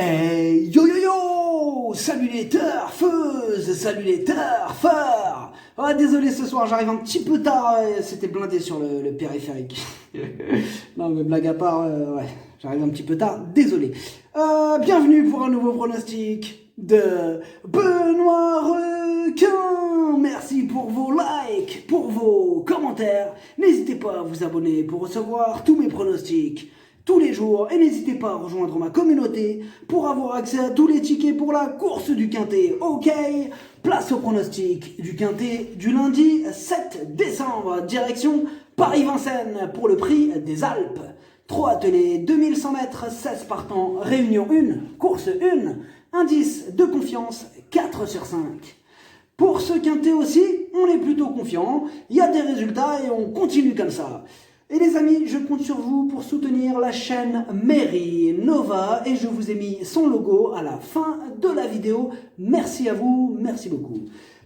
Hey yo yo yo! Salut les turfeuses! Salut les turfeurs! Ah désolé ce soir, j'arrive un petit peu tard, c'était blindé sur le périphérique. Non mais blague à part, ouais, j'arrive un petit peu tard, désolé. Bienvenue pour un nouveau pronostic de Benoît Requin! Merci pour vos likes, pour vos commentaires. N'hésitez pas à vous abonner pour recevoir tous mes pronostics tous les jours et n'hésitez pas à rejoindre ma communauté pour avoir accès à tous les tickets pour la course du Quintet. Ok, place au pronostic du Quintet du lundi 7 décembre, direction Paris-Vincennes pour le prix des Alpes. 3 attelés, 2100 mètres, 16 partants, réunion 1, course 1, indice de confiance 4 sur 5. Pour ce Quintet aussi, on est plutôt confiant, il y a des résultats et on continue comme ça. Et les amis, je compte sur vous pour soutenir la chaîne Mairie Nova et je vous ai mis son logo à la fin de la vidéo. Merci à vous, merci beaucoup.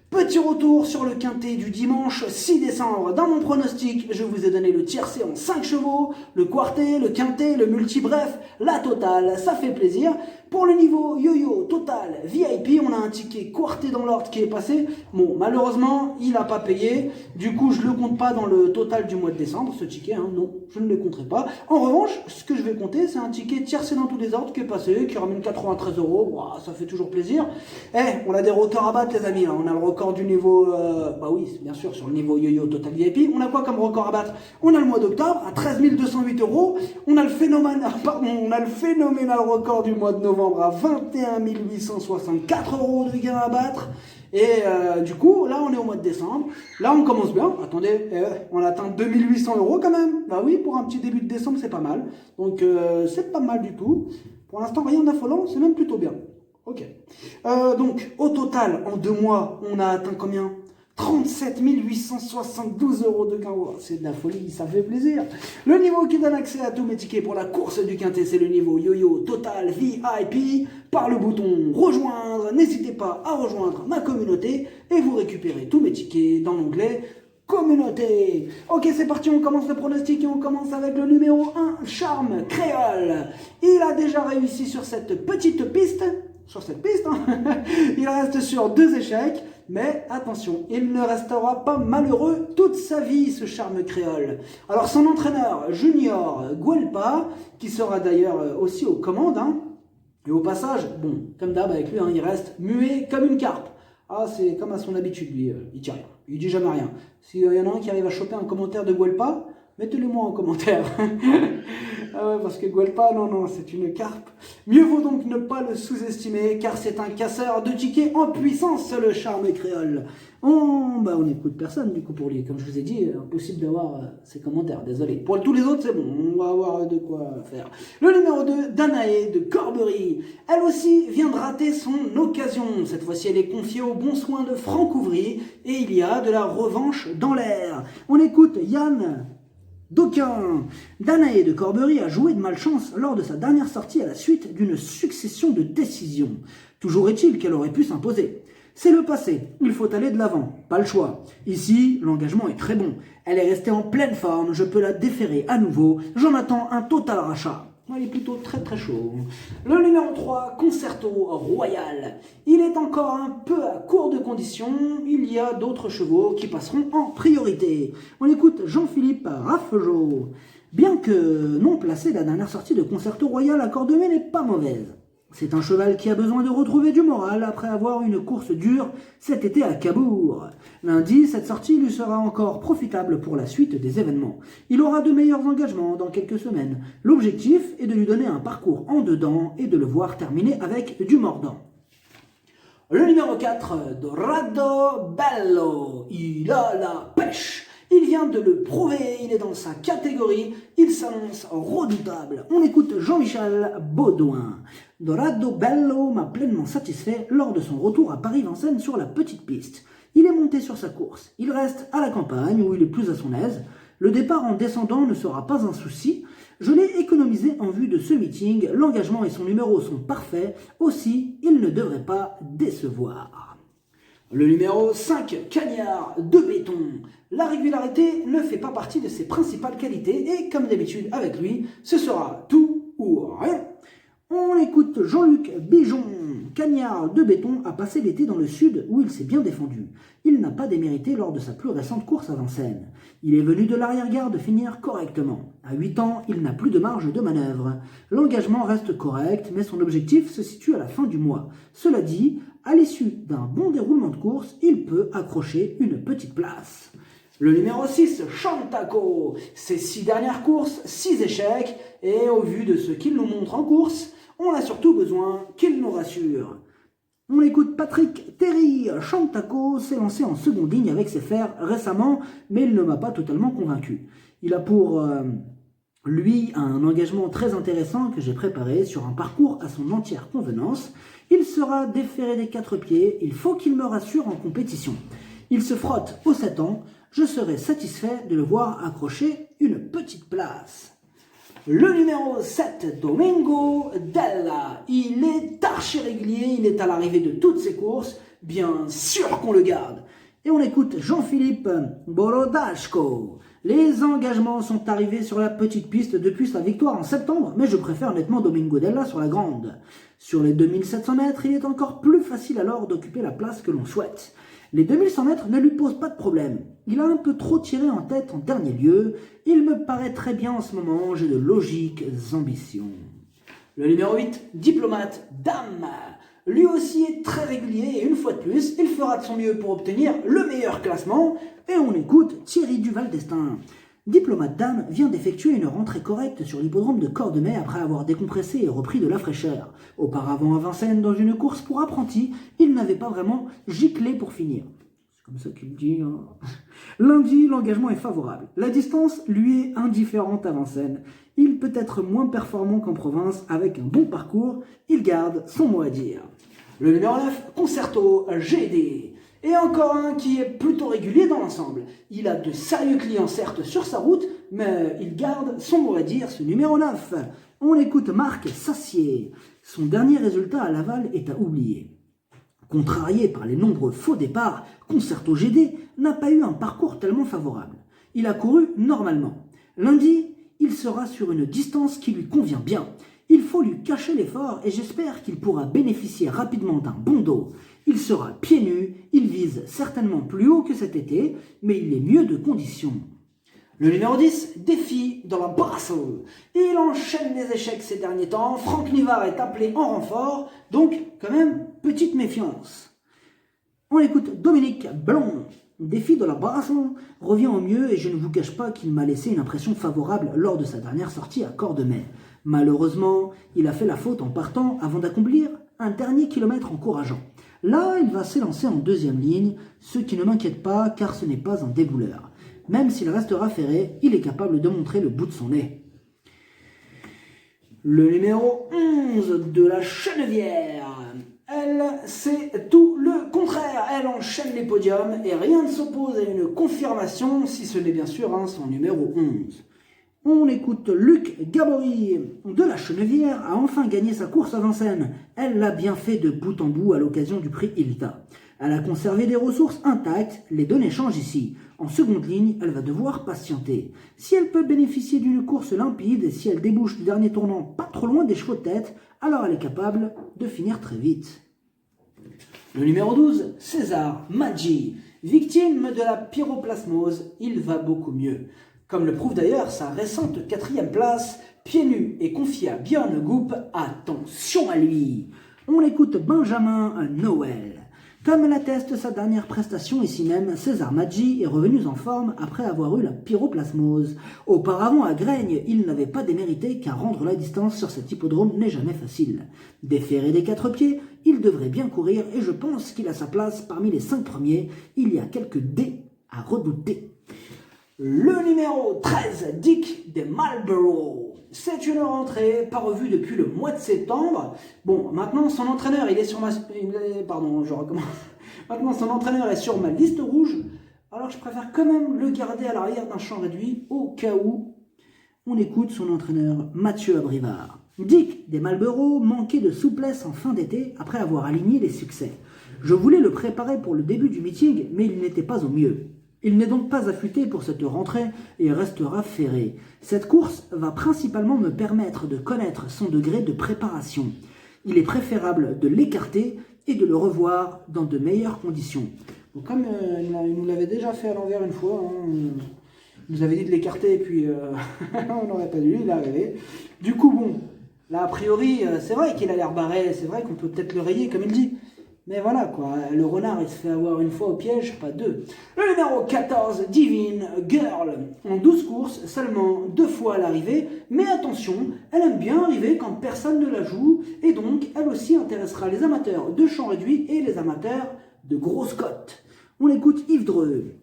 Petit retour sur le Quintet du dimanche 6 décembre. Dans mon pronostic, je vous ai donné le tiercé en 5 chevaux, le quartet, le quintet, le multi, bref, la totale, ça fait plaisir. Pour le niveau yo-yo, total, VIP, on a un ticket quartet dans l'ordre qui est passé. Bon, malheureusement, il n'a pas payé. Du coup, je ne le compte pas dans le total du mois de décembre, ce ticket. Hein, non, je ne le compterai pas. En revanche, ce que je vais compter, c'est un ticket tiercé dans tous les ordres qui est passé, qui ramène 93 €. Wow, ça fait toujours plaisir. On a des records à battre, les amis. Hein. On a le record du niveau... bah oui, bien sûr, sur le niveau yo-yo total VIP. On a quoi comme record à battre? On a le mois d'octobre à 13 208 €. On a le phénoménal record du mois de novembre à 21 864 € de gain à battre. Et du coup, là, on est au mois de décembre. Là, on commence bien. Attendez, on atteint 2800 € quand même. Bah oui, pour un petit début de décembre, c'est pas mal. Donc, c'est pas mal du tout. Pour l'instant, rien d'affolant, c'est même plutôt bien. Ok. Donc, au total, en 2 mois, on a atteint combien? 37 872 € de gain. Oh, c'est de la folie, ça fait plaisir. Le niveau qui donne accès à tous mes tickets pour la course du Quintet, c'est le niveau yo-yo total VIP. Par le bouton rejoindre, n'hésitez pas à rejoindre ma communauté et vous récupérez tous mes tickets dans l'onglet communauté. Ok, c'est parti, on commence le pronostic et on commence avec le numéro 1, Charme Créole. Il a déjà réussi sur cette petite piste. Il reste sur 2 échecs, mais attention, il ne restera pas malheureux toute sa vie, ce Charme Créole. Alors son entraîneur Junior Guelpa, qui sera d'ailleurs aussi aux commandes, et au passage, bon, comme d'hab avec lui, il reste muet comme une carpe. Ah, c'est comme à son habitude, lui, il dit rien, il dit jamais rien. S'il y en a un qui arrive à choper un commentaire de Guelpa, mettez-le-moi en commentaire. Ah ouais, parce que Guelpa, non, c'est une carpe. Mieux vaut donc ne pas le sous-estimer, car c'est un casseur de tickets en puissance, le Charme Créole. On n'écoute personne, du coup, pour lui. Comme je vous ai dit, impossible d'avoir ses commentaires, désolé. Pour tous les autres, c'est bon, on va avoir de quoi faire. Le numéro 2, Danae de Corbery. Elle aussi vient de rater son occasion. Cette fois-ci, elle est confiée au bon soin de Franck Ouvry, et il y a de la revanche dans l'air. On écoute Yann d'aucun. Danae de Corbery a joué de malchance lors de sa dernière sortie à la suite d'une succession de décisions. Toujours est-il qu'elle aurait pu s'imposer. C'est le passé, il faut aller de l'avant, pas le choix. Ici, l'engagement est très bon. Elle est restée en pleine forme, je peux la déférer à nouveau. J'en attends un total rachat. Il est plutôt très très chaud. Le numéro 3, Concerto Royal. Il est encore un peu à court de conditions. Il y a d'autres chevaux qui passeront en priorité. On écoute Jean-Philippe Raffegeau. Bien que non placé, la dernière sortie de Concerto Royal à Cordemais n'est pas mauvaise. C'est un cheval qui a besoin de retrouver du moral après avoir une course dure cet été à Cabourg. Lundi, cette sortie lui sera encore profitable pour la suite des événements. Il aura de meilleurs engagements dans quelques semaines. L'objectif est de lui donner un parcours en dedans et de le voir terminer avec du mordant. Le numéro 4, Dorado Bello. Il a la pêche. Il vient de le prouver, il est dans sa catégorie, il s'annonce redoutable. On écoute Jean-Michel Baudouin. Dorado Bello m'a pleinement satisfait lors de son retour à Paris-Vincennes sur la petite piste. Il est monté sur sa course. Il reste à la campagne où il est plus à son aise. Le départ en descendant ne sera pas un souci. Je l'ai économisé en vue de ce meeting. L'engagement et son numéro sont parfaits. Aussi, il ne devrait pas décevoir. Le numéro 5, Cagnard de Béton. La régularité ne fait pas partie de ses principales qualités et comme d'habitude avec lui, ce sera tout ou rien. On écoute Jean-Luc Bijon. Cagnard de béton a passé l'été dans le sud où il s'est bien défendu. Il n'a pas démérité lors de sa plus récente course à Vincennes. Il est venu de l'arrière-garde finir correctement. À 8 ans, il n'a plus de marge de manœuvre. L'engagement reste correct, mais son objectif se situe à la fin du mois. Cela dit, à l'issue d'un bon déroulement de course, il peut accrocher une petite place. Le numéro 6, Chantaco. Ses 6 dernières courses, 6 échecs, et au vu de ce qu'il nous montre en course, on a surtout besoin qu'il nous rassure. On écoute Patrick Terry. Chantaco s'est lancé en seconde ligne avec ses fers récemment, mais il ne m'a pas totalement convaincu. Il a pour lui un engagement très intéressant que j'ai préparé sur un parcours à son entière convenance. Il sera déféré des 4 pieds, il faut qu'il me rassure en compétition. Il se frotte aux 7 ans, je serai satisfait de le voir accrocher une petite place. Le numéro 7, Domingo Della. Il est archi régulier, il est à l'arrivée de toutes ses courses, bien sûr qu'on le garde. Et on écoute Jean-Philippe Borodashko. Les engagements sont arrivés sur la petite piste depuis sa victoire en septembre, mais je préfère nettement Domingo Della sur la grande. Sur les 2700 mètres, il est encore plus facile alors d'occuper la place que l'on souhaite. Les 2100 mètres ne lui posent pas de problème. Il a un peu trop tiré en tête en dernier lieu. Il me paraît très bien en ce moment, j'ai de logiques ambitions. Le numéro 8, Diplomate Dame. Lui aussi est très régulier et une fois de plus, il fera de son mieux pour obtenir le meilleur classement. Et on écoute Thierry Duval d'Estaing. Diplomate Dame vient d'effectuer une rentrée correcte sur l'hippodrome de Cordemais après avoir décompressé et repris de la fraîcheur. Auparavant à Vincennes, dans une course pour apprentis, il n'avait pas vraiment giclé pour finir. C'est comme ça qu'il dit. Hein. Lundi, l'engagement est favorable. La distance lui est indifférente à Vincennes. Il peut être moins performant qu'en province avec un bon parcours. Il garde son mot à dire. Le numéro 9, Concerto GD. Et encore un qui est plutôt régulier dans l'ensemble. Il a de sérieux clients certes sur sa route, mais il garde son mot à dire, ce numéro 9. On écoute Marc Sassier. Son dernier résultat à Laval est à oublier. Contrarié par les nombreux faux départs, Concerto GD n'a pas eu un parcours tellement favorable. Il a couru normalement. Lundi, il sera sur une distance qui lui convient bien. Il faut lui cacher l'effort et j'espère qu'il pourra bénéficier rapidement d'un bon dos. Il sera pieds nus, il vise certainement plus haut que cet été, mais il est mieux de condition. Le numéro 10, Défi dans la Brassole. Il enchaîne les échecs ces derniers temps, Franck Nivard est appelé en renfort, donc quand même petite méfiance. On écoute Dominique Blond. Défi de la Brassole revient au mieux et je ne vous cache pas qu'il m'a laissé une impression favorable lors de sa dernière sortie à Cordemais. Malheureusement, il a fait la faute en partant avant d'accomplir un dernier kilomètre encourageant. Là, il va s'élancer en deuxième ligne, ce qui ne m'inquiète pas car ce n'est pas un débouleur. Même s'il restera ferré, il est capable de montrer le bout de son nez. Le numéro 11 de la Chenevière. Elle, c'est tout le contraire. Elle enchaîne les podiums et rien ne s'oppose à une confirmation, si ce n'est bien sûr son numéro 11. On écoute Luc Gabory de la Chenevière a enfin gagné sa course à Vincennes. Elle l'a bien fait de bout en bout à l'occasion du prix Ilta. Elle a conservé des ressources intactes, les données changent ici. En seconde ligne, elle va devoir patienter. Si elle peut bénéficier d'une course limpide et si elle débouche du dernier tournant pas trop loin des chevaux de tête, alors elle est capable de finir très vite. Le numéro 12, César Maggi. Victime de la pyroplasmose, il va beaucoup mieux. Comme le prouve d'ailleurs sa récente 4e place, pieds nus et confié à Björn Goop, attention à lui. On écoute Benjamin Noël. Comme l'atteste sa dernière prestation ici même, César Maggi est revenu en forme après avoir eu la pyroplasmose. Auparavant à Graigne, il n'avait pas démérité car rendre la distance sur cet hippodrome n'est jamais facile. Déféré des 4 pieds, il devrait bien courir et je pense qu'il a sa place parmi les 5 premiers. Il y a quelques dés à redouter. Le numéro 13, Dick de Marlborough. C'est une rentrée pas revue depuis le mois de septembre. Bon, maintenant son entraîneur, il est sur ma... Pardon, je recommence. Maintenant son entraîneur est sur ma liste rouge. Alors je préfère quand même le garder à l'arrière d'un champ réduit au cas où. On écoute son entraîneur Mathieu Abrivard. Dick des Marlborough manquait de souplesse en fin d'été après avoir aligné les succès. Je voulais le préparer pour le début du meeting, mais il n'était pas au mieux. Il n'est donc pas affûté pour cette rentrée et restera ferré. Cette course va principalement me permettre de connaître son degré de préparation. Il est préférable de l'écarter et de le revoir dans de meilleures conditions. Donc comme il nous l'avait déjà fait à l'envers une fois, hein, il nous avait dit de l'écarter et puis on n'aurait pas dû, il est arrivé. Du coup, bon, là a priori, c'est vrai qu'il a l'air barré, c'est vrai qu'on peut peut-être le rayer comme il dit. Mais voilà quoi, le renard il se fait avoir une fois au piège, pas deux. Le numéro 14, Divine Girl. En 12 courses, seulement 2 fois à l'arrivée. Mais attention, elle aime bien arriver quand personne ne la joue. Et donc, elle aussi intéressera les amateurs de champ réduit et les amateurs de grosses cotes. On écoute Yves Dreux.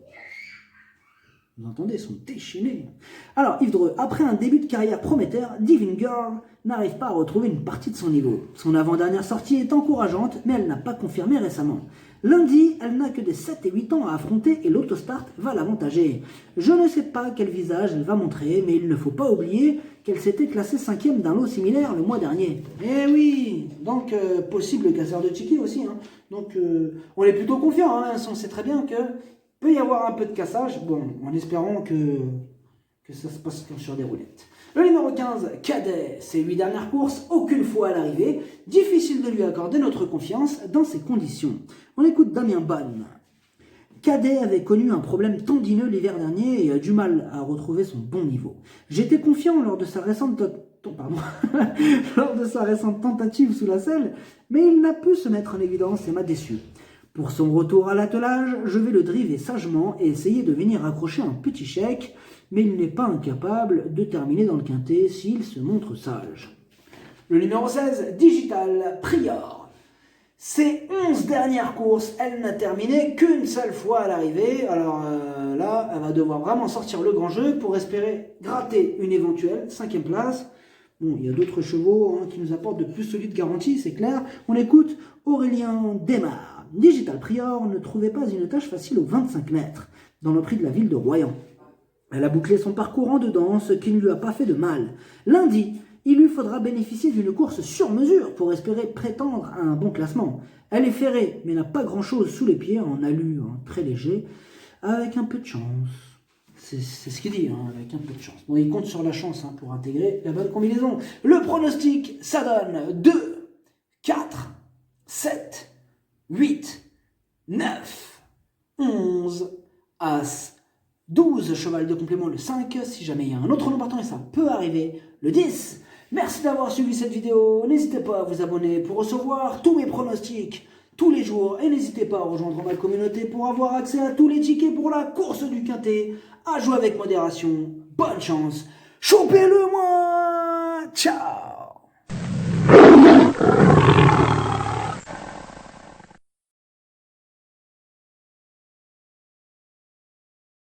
Vous entendez, ils sont déchaînés. Alors, Yves Dreux, après un début de carrière prometteur, Divine Girl n'arrive pas à retrouver une partie de son niveau. Son avant-dernière sortie est encourageante, mais elle n'a pas confirmé récemment. Lundi, elle n'a que des 7 et 8 ans à affronter et l'autostart va l'avantager. Je ne sais pas quel visage elle va montrer, mais il ne faut pas oublier qu'elle s'était classée 5e d'un lot similaire le mois dernier. Eh oui, donc possible casseur de tickets aussi. Hein. Donc on est plutôt confiant, hein, on sait très bien que peut y avoir un peu de cassage, bon, en espérant que ça se passe comme sur des roulettes. Le numéro 15, Cadet, ses 8 dernières courses, aucune fois à l'arrivée. Difficile de lui accorder notre confiance dans ces conditions. On écoute Damien Bonne. Cadet avait connu un problème tendineux l'hiver dernier et a du mal à retrouver son bon niveau. J'étais confiant lors de sa récente tentative sous la selle, mais il n'a pu se mettre en évidence et m'a déçu. Pour son retour à l'attelage, je vais le driver sagement et essayer de venir accrocher un petit chèque, mais il n'est pas incapable de terminer dans le quintet s'il se montre sage. Le numéro 16, Digital Prior. Ses 11 dernières courses, elle n'a terminé qu'une seule fois à l'arrivée. Alors là, elle va devoir vraiment sortir le grand jeu pour espérer gratter une éventuelle 5e place. Bon, il y a d'autres chevaux qui nous apportent de plus solides garanties, c'est clair. On écoute Aurélien Desmar. Digital Prior ne trouvait pas une tâche facile aux 25 mètres, dans le prix de la ville de Royan. Elle a bouclé son parcours en dedans, ce qui ne lui a pas fait de mal. Lundi, il lui faudra bénéficier d'une course sur mesure pour espérer prétendre à un bon classement. Elle est ferrée, mais n'a pas grand-chose sous les pieds, en alu très léger, avec un peu de chance. C'est ce qu'il dit, avec un peu de chance. Bon, il compte sur la chance pour intégrer la bonne combinaison. Le pronostic, ça donne 2, 4, 7, 8, 9, 11, As, 12, cheval de complément le 5, si jamais il y a un autre nom partant et ça peut arriver, le 10. Merci d'avoir suivi cette vidéo, n'hésitez pas à vous abonner pour recevoir tous mes pronostics tous les jours et n'hésitez pas à rejoindre ma communauté pour avoir accès à tous les tickets pour la course du quintet, à jouer avec modération, bonne chance, chopez-le moi, ciao.